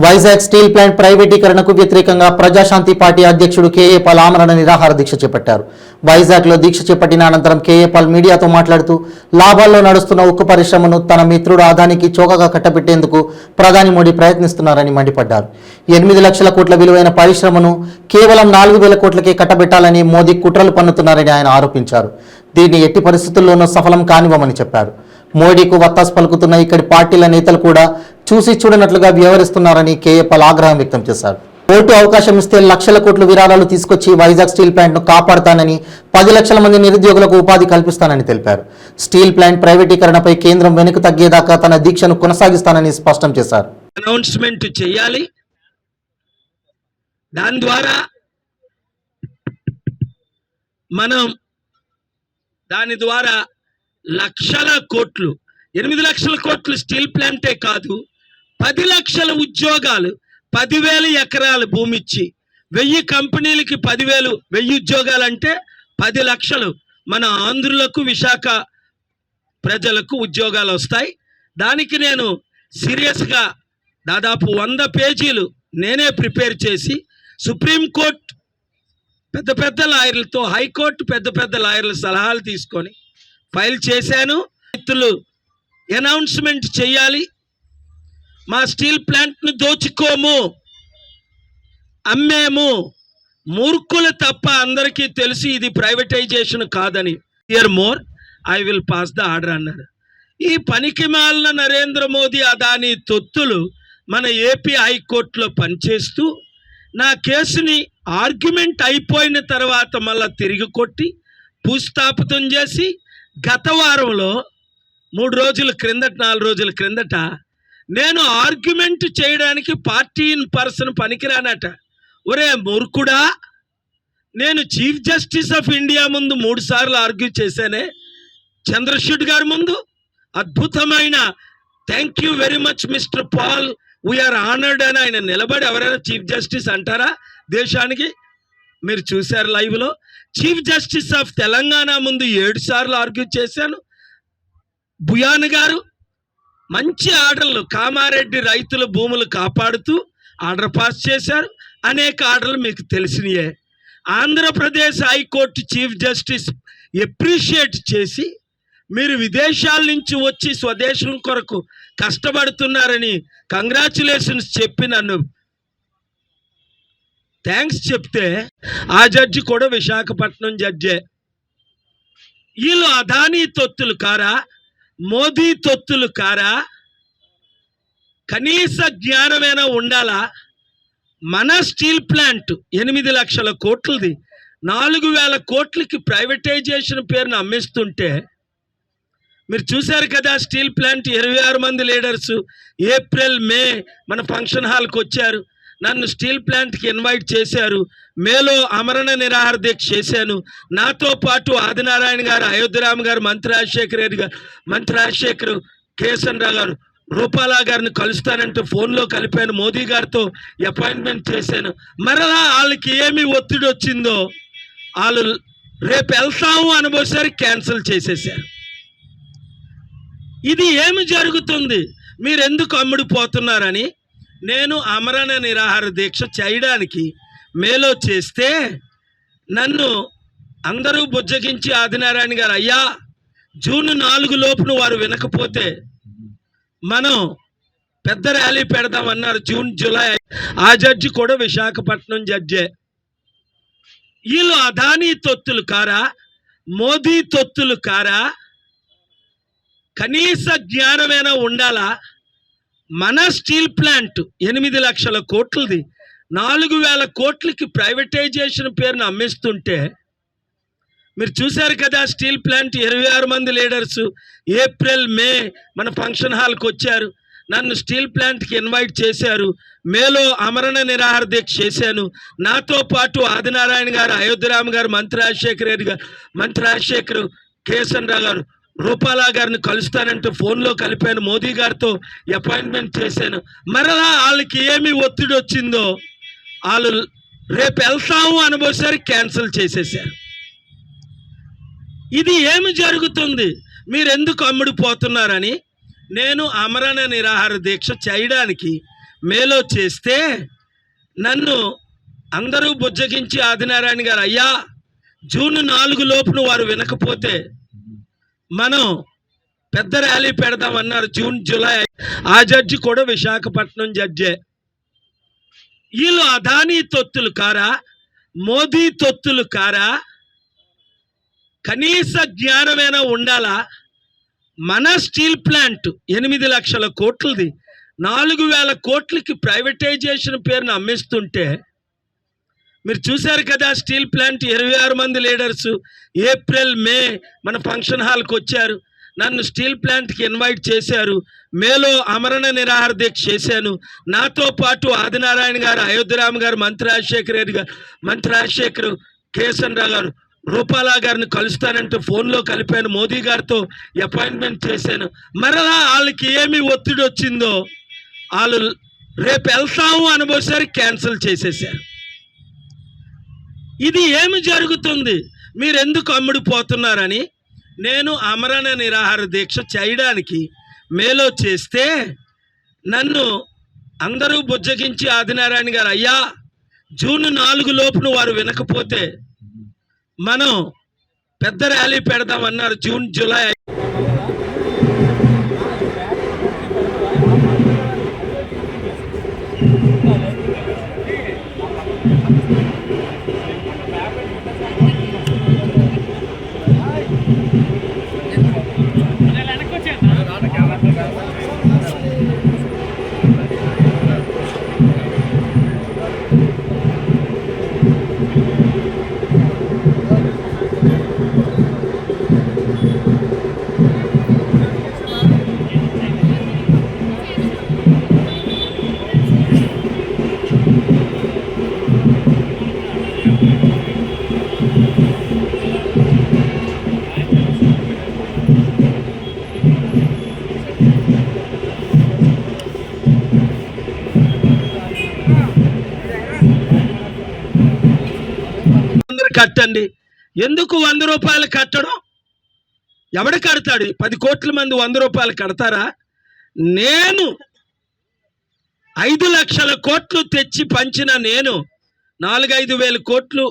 Vizag steel plant ప్రైవేటీకరణకు వ్యతిరేకంగా Praja Shanti party అధ్యక్షుడు కేఏ పాల్ ఆమరణ నిరాహార దీక్ష చేపట్టారు. వైజాగ్లో దీక్ష చేపట్టిన అనంతరం కేఏ పాల్ మీడియాతో మాట్లాడుతూ లాభాల్లో నడుస్తున్న ఉక్కు పరిశ్రమను తన మిత్రుడు అదానికి చోకగా కట్టబెట్టేందుకు ప్రధాని మోడీ ప్రయత్నిస్తున్నారని మండిపడ్డారు. 8 లక్షల కోట్ల విలువైన పరిశ్రమను కేవలం 4,000 కోట్లకే కట్టబెట్టాలని మోదీ కుట్రలు పన్నుతున్నారని ఆయన ఆరోపించారు. దీన్ని ఎట్టి పరిస్థితుల్లోనూ సఫలం కానివ్వమని చెప్పారు. మోడీకు వత్తాసు పలుకుతున్న ఇక్కడి పార్టీల నేతలు కూడా చూసి చూడనట్లుగా వ్యవహరిస్తున్నారని కేఏ పాల్ ఆగ్రహం వ్యక్తం చేశారు. ఓటు అవకాశం ఇస్తే లక్షల కోట్ల విరాళాలు తీసుకొచ్చి వైజాగ్ స్టీల్ ప్లాంట్ను కాపాడుతానని, 10 లక్షల మంది నిరుద్యోగులకు ఉపాధి కల్పిస్తానని తెలిపారు. స్టీల్ ప్లాంట్ ప్రైవేటీకరణపై కేంద్రం వెనుక తగ్గేదాకా తన దీక్షను కొనసాగిస్తానని స్పష్టం చేశారు. అనౌన్స్మెంట్ చేయాలి. దాని ద్వారా దాని ద్వారా లక్షల కోట్లు, 8 లక్షల కోట్లు స్టీల్ ప్లాంటే కాదు, 10 లక్షల ఉద్యోగాలు, 10,000 ఎకరాల భూమి ఇచ్చి 1000 కంపెనీలకి 10,000 ఉద్యోగాలు అంటే 10 లక్షలు మన ఆంధ్రులకు, విశాఖ ప్రజలకు ఉద్యోగాలు వస్తాయి. దానికి నేను సీరియస్గా దాదాపు 100 పేజీలు నేనే ప్రిపేర్ చేసి సుప్రీంకోర్టు పెద్ద లాయర్లతో, హైకోర్టు పెద్ద లాయర్ల సలహాలు తీసుకొని ఫైల్ చేశాను. రైతులు అనౌన్స్మెంట్ చేయాలి. మా స్టీల్ ప్లాంట్ను దోచుకోము, అమ్మేము, మూర్ఖులు తప్ప అందరికీ తెలిసి ఇది ప్రైవేటైజేషన్ కాదని. Year more I will pass the order అన్నారు. ఈ పనికి మాలిన నరేంద్ర మోదీ అదానీ తొత్తులు మన ఏపీ హైకోర్టులో పనిచేస్తూ నా కేసుని ఆర్గ్యుమెంట్ అయిపోయిన తర్వాత మళ్ళీ తిరిగి కొట్టి భూస్థాపితం చేసి గత వారంలో 4 రోజుల క్రిందట నేను ఆర్గ్యుమెంట్ చేయడానికి పార్టీ ఇన్ పర్సన్ పనికిరానట. ఒరే మూర్ఖుడా, నేను చీఫ్ జస్టిస్ ఆఫ్ ఇండియా ముందు 3 సార్లు ఆర్గ్యూ చేశానే, చంద్రశూడ్ గారి ముందు. అద్భుతమైన thank you very much mister Paul, we are honoured అని ఆయన నిలబడి ఎవరైనా చీఫ్ జస్టిస్ అంటారా దేశానికి? మీరు చూశారు లైవ్లో. చీఫ్ జస్టిస్ ఆఫ్ తెలంగాణ ముందు 7 సార్లు ఆర్గ్యూ చేశాను. బుయాన్ గారు మంచి ఆర్డర్లు, కామారెడ్డి రైతుల భూములు కాపాడుతూ ఆర్డర్ పాస్ చేశారు. అనేక ఆర్డర్లు మీకు తెలిసినయే. Andhra Pradesh high court chief justice appreciate చేసి మీరు విదేశాల నుంచి వచ్చి స్వదేశం కొరకు కష్టపడుతున్నారని కంగ్రాచులేషన్స్ చెప్పి నన్ను థ్యాంక్స్ చెప్తే, ఆ జడ్జి కూడా విశాఖపట్నం జడ్జే. వీళ్ళు అదానీ తొత్తులు కారా, మోదీ తొత్తులు కారా? కనీస జ్ఞానమైనా ఉండాలా? మన స్టీల్ ప్లాంట్ 8 లక్షల కోట్లది 4,000 కోట్లకి ప్రైవేటైజేషన్ పేరును అమ్మిస్తుంటే మీరు చూశారు కదా. స్టీల్ ప్లాంట్ 26 మంది లీడర్స్ ఏప్రిల్ మే మన ఫంక్షన్ హాల్కి వచ్చారు. నన్ను స్టీల్ ప్లాంట్కి ఇన్వైట్ చేశారు. మేలో ఆమరణ నిరాహార దీక్ష చేశాను. నాతో పాటు ఆదినారాయణ గారు, అయోధ్యరామ్ గారు, మంత్రి రాజశేఖర్, కేఎస్ఎన్ రావు గారు, రూపాలా గారిని కలుస్తానంటే ఫోన్లో కలిపాను. మోదీ గారితో అపాయింట్మెంట్ చేశాను. మరలా వాళ్ళకి ఏమి ఒత్తిడి వచ్చిందో వాళ్ళు రేపు వెళ్తాము అనబోసారి క్యాన్సిల్ చేసేసారు. ఇది ఏమి జరుగుతుంది? మీరెందుకు అమ్ముడిపోతున్నారని నేను ఆమరణ నిరాహార దీక్ష చేయడానికి మేలో చేస్తే నన్ను అందరూ బుజ్జగించి ఆదినారాయణ గారు, అయ్యా జూన్ 4 లోపున వారు వినకపోతే మనం పెద్ద ర్యాలీ పెడదామన్నారు. జూలై. ఆ జడ్జి కూడా విశాఖపట్నం జడ్జే. వీళ్ళు అదానీ తొత్తులు కారా, మోదీ తొత్తులు కారా? కనీస జ్ఞానమైనా ఉండాలా? మన స్టీల్ ప్లాంట్ 8 లక్షల కోట్లది 4,000 కోట్లకి ప్రైవేటైజేషన్ పేరును అమ్మిస్తుంటే మీరు చూశారు కదా. స్టీల్ ప్లాంట్ 26 మంది లీడర్స్ ఏప్రిల్ మే మన ఫంక్షన్ హాల్కి వచ్చారు. నన్ను స్టీల్ ప్లాంట్కి ఇన్వైట్ చేశారు. మేలో ఆమరణ నిరాహార దీక్ష చేశాను. నాతో పాటు ఆదినారాయణ గారు, అయోధ్యరామ్ గారు, మంత్రి రాజశేఖర్, కేఎస్ఎన్ రావు గారు, రూపాలా గారిని కలుస్తానంటే ఫోన్లో కలిపాను. మోదీ గారితో అపాయింట్మెంట్ చేశాను. మరలా వాళ్ళకి ఏమి ఒత్తిడి వచ్చిందో వాళ్ళు రేపు వెళ్తాము అనబోసారి క్యాన్సిల్ చేసేసారు. ఇది ఏమి జరుగుతుంది? మీరెందుకు అమ్ముడిపోతున్నారని నేను ఆమరణ నిరాహార దీక్ష చేయడానికి మేలో చేస్తే నన్ను అందరూ బుజ్జగించి ఆదినారాయణ గారు, అయ్యా జూన్ 4 లోపున వారు వినకపోతే మనం పెద్ద ర్యాలీ పెడదామన్నారు. June July. ఆ జడ్జి కూడా విశాఖపట్నం జడ్జే. వీళ్ళు అదానీ తొత్తులు కారా, మోదీ తొత్తులు కారా? కనీస జ్ఞానమైనా ఉండాలా? మన స్టీల్ ప్లాంట్ 8 లక్షల కోట్లది 4,000 కోట్లకి ప్రైవేటైజేషన్ పేరును అమ్మిస్తుంటే మీరు చూశారు కదా. స్టీల్ ప్లాంట్ 26 మంది లీడర్స్ ఏప్రిల్ మే మన ఫంక్షన్ హాల్కి వచ్చారు. నన్ను స్టీల్ ప్లాంట్కి ఇన్వైట్ చేశారు. మేలో ఆమరణ నిరాహార దీక్ష చేశాను. నాతో పాటు ఆదినారాయణ గారు, అయోధ్యరామ్ గారు, మంత్రి రాజశేఖర రెడ్డి గారు, మంత్రి రాజశేఖర్, కేఎస్ఎన్ రావు గారు, రూపాలా గారిని కలుస్తానంటే ఫోన్లో కలిపాను. మోదీ గారితో అపాయింట్మెంట్ చేశాను. మరలా వాళ్ళకి ఏమి ఒత్తిడి వచ్చిందో వాళ్ళు రేపు వెళ్తాము అనబోసారి క్యాన్సిల్ చేసేసారు. ఇది ఏమి జరుగుతుంది? మీరు ఎందుకు అమ్ముడిపోతున్నారని నేను ఆమరణ నిరాహార దీక్ష చేయడానికి మేలో చేస్తే నన్ను అందరూ బుజ్జగించి ఆదినారాయణ గారు, అయ్యా జూన్ 4 లోపున వారు వినకపోతే మనం పెద్ద ర్యాలీ పెడదామన్నారు. June July. కట్టండి. ఎందుకు 100 రూపాయలు కట్టడం? ఎవడు కడతాడు? 10 కోట్ల మంది 100 రూపాయలు కడతారా? నేను 5 లక్షల కోట్లు తెచ్చి పంచిన నేను 4-5 వేల కోట్లు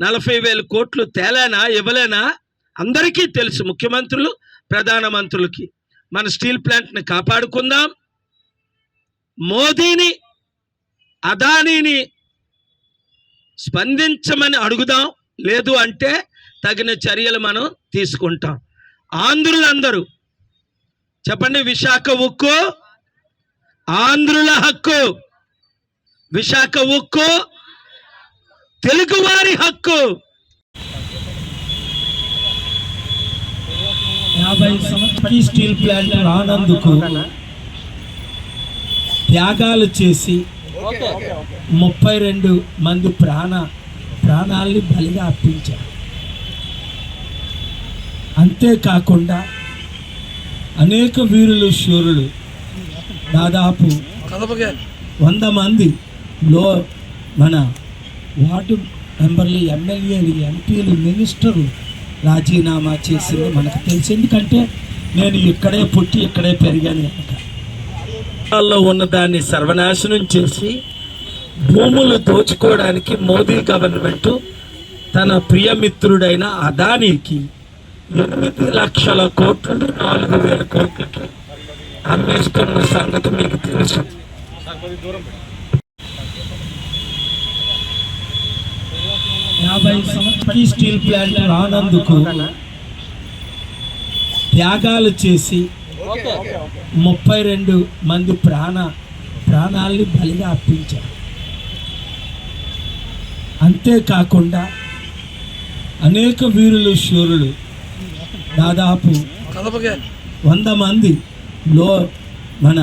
40,000 కోట్లు తేలేనా, ఇవ్వలేనా? అందరికీ తెలుసు, ముఖ్యమంత్రులు, ప్రధానమంత్రులకి. మన స్టీల్ ప్లాంట్ని కాపాడుకుందాం. మోదీని, అదానీని స్పందించమని అడుగుదాం. లేదు అంటే తగిన చర్యలు మనం తీసుకుంటాం. ఆంధ్రులందరూ చెప్పండి, విశాఖ ఉక్కు ఆంధ్రుల హక్కు, విశాఖ ఉక్కు తెలుగువారి హక్కు. 50 సంవత్సరాల స్టీల్ ప్లాంట్ రానందుకు త్యాగాలు చేసి 32 మంది ప్రాణాలని బలిగా అర్పించారు. అంతేకాకుండా అనేక వీరులు, శూరులు, దాదాపు 100 మందిలో మన వార్డు మెంబర్లు, ఎమ్మెల్యేలు, ఎంపీలు, మినిస్టర్లు రాజీనామా చేసింది మనకు తెలుసు. ఎందుకంటే నేను ఇక్కడే పుట్టి ఇక్కడే పెరిగాను కనుక. ఉన్నదాన్ని సర్వనాశనం చేసి భూములు దోచుకోవడానికి మోదీ గవర్నమెంట్ తన ప్రియమిత్రుడైన అదానీకి 8 లక్షల కోట్లు 4,000 కోట్లకి అమ్మేస్తున్న సంగతి మీకు తెలుసు. స్టీల్ ప్లాంట్ రానందుకు త్యాగాలు చేసి 32 మంది ప్రాణాలని బలిగా అర్పించారు. అంతేకాకుండా అనేక వీరులు, శూరులు, దాదాపు 100 మందిలో మన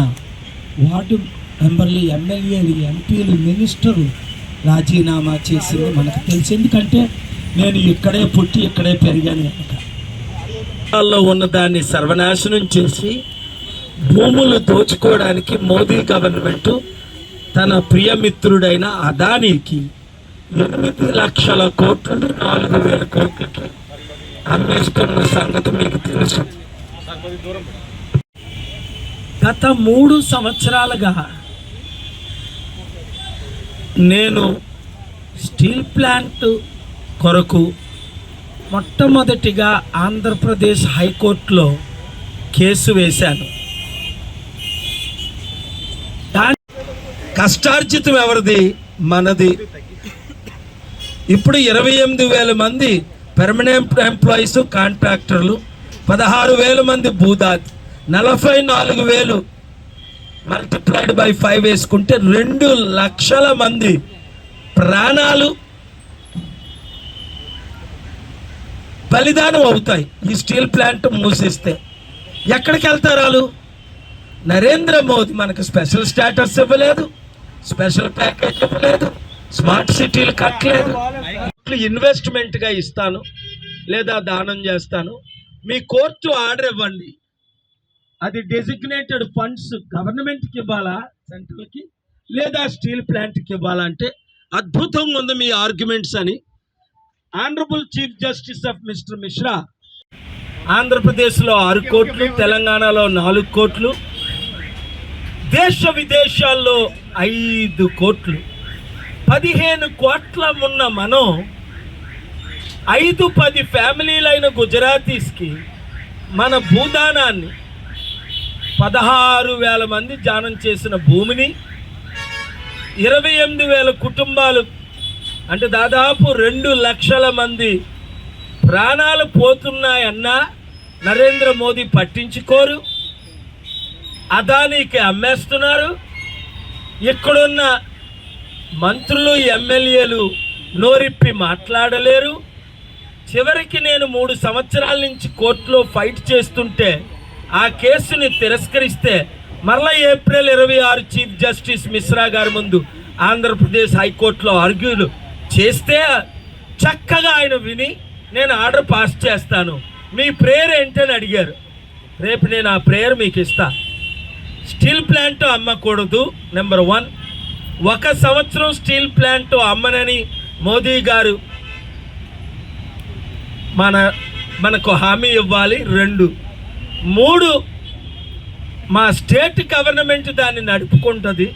వార్డు మెంబర్లు, ఎమ్మెల్యేలు, ఎంపీలు, మినిస్టర్లు రాజీనామా చేసింది మనకు తెలుసు. ఎందుకంటే నేను ఇక్కడే పుట్టి ఇక్కడే పెరిగాను కనుక. ఉన్నదాన్ని సర్వనాశనం చేసి భూములు దోచుకోవడానికి మోదీ గవర్నమెంట్ తన ప్రియమిత్రుడైన అదానీకి 8 లక్షల కోట్లు 4,000 కోట్లకి అమ్మేస్తున్న సంగతి మీకు తెలుసు. గత 3 సంవత్సరాలుగా నేను స్టీల్ ప్లాంట్ కొరకు మొట్టమొదటిగా ఆంధ్రప్రదేశ్ హైకోర్టులో కేసు వేశాను. కష్టార్జితం ఎవరిది? మనది. ఇప్పుడు 28,000 మంది పెర్మనెంట్ ఎంప్లాయీస్, కాంట్రాక్టర్లు, 16,000 మంది భూదాత్, 44,000 మల్టిప్లైడ్ బై 5 వేసుకుంటే 2 లక్షల మంది ప్రాణాలు బలిదానం అవుతాయి ఈ స్టీల్ ప్లాంట్ మూసిస్తే. ఎక్కడికి వెళ్తారు వాళ్ళు? నరేంద్ర మోదీ మనకు స్పెషల్ స్టేటస్ ఇవ్వలేదు, స్పెషల్ ప్యాకేజ్ ఇవ్వలేదు, స్మార్ట్ సిటీలు కట్టలేదు. ఇన్వెస్ట్మెంట్గా ఇస్తాను లేదా దానం చేస్తాను, మీ కోర్టు ఆర్డర్ ఇవ్వండి, అది డెసిగ్నేటెడ్ ఫండ్స్ గవర్నమెంట్కి ఇవ్వాలా, సెంట్రల్కి, లేదా స్టీల్ ప్లాంట్కి ఇవ్వాలా అంటే అద్భుతంగా ఉంది మీ ఆర్గ్యుమెంట్స్ అని honourable chief justice of mister Mishra ఆంధ్రప్రదేశ్లో 6 కోట్లు, తెలంగాణలో 4 కోట్లు, దేశ విదేశాల్లో 5 కోట్లు, 15 కోట్ల ఉన్న మనం 5-10 ఫ్యామిలీలైన గుజరాతీస్కి మన భూదానాన్ని 16,000 మంది దానం చేసిన భూమిని 28,000 కుటుంబాలు అంటే దాదాపు 2 లక్షల మంది ప్రాణాలు పోతున్నాయన్నా నరేంద్ర మోదీ పట్టించుకోరు, అదానికి అమ్మేస్తున్నారు. ఇక్కడున్న మంత్రులు, ఎమ్మెల్యేలు నోరిప్పి మాట్లాడలేరు. చివరికి నేను 3 సంవత్సరాల నుంచి కోర్టులో ఫైట్ చేస్తుంటే ఆ కేసుని తిరస్కరిస్తే మరలా ఏప్రిల్ 26 చీఫ్ జస్టిస్ మిశ్రా గారి ముందు ఆంధ్రప్రదేశ్ హైకోర్టులో ఆర్గ్యూలు చేస్తే చక్కగా ఆయన విని నేను ఆర్డర్ పాస్ చేస్తాను, మీ ప్రేయర్ ఏంటని అడిగారు. రేపు నేను ఆ ప్రేయర్ మీకు ఇస్తా. Steel plant అమ్మకూడదు, number 1. 1 సంవత్సరం స్టీల్ ప్లాంట్ అమ్మనని మోదీ గారు మనకు హామీ ఇవ్వాలి. 2, 3 మా స్టేట్ గవర్నమెంట్ దాన్ని నడుపుకుంటుంది.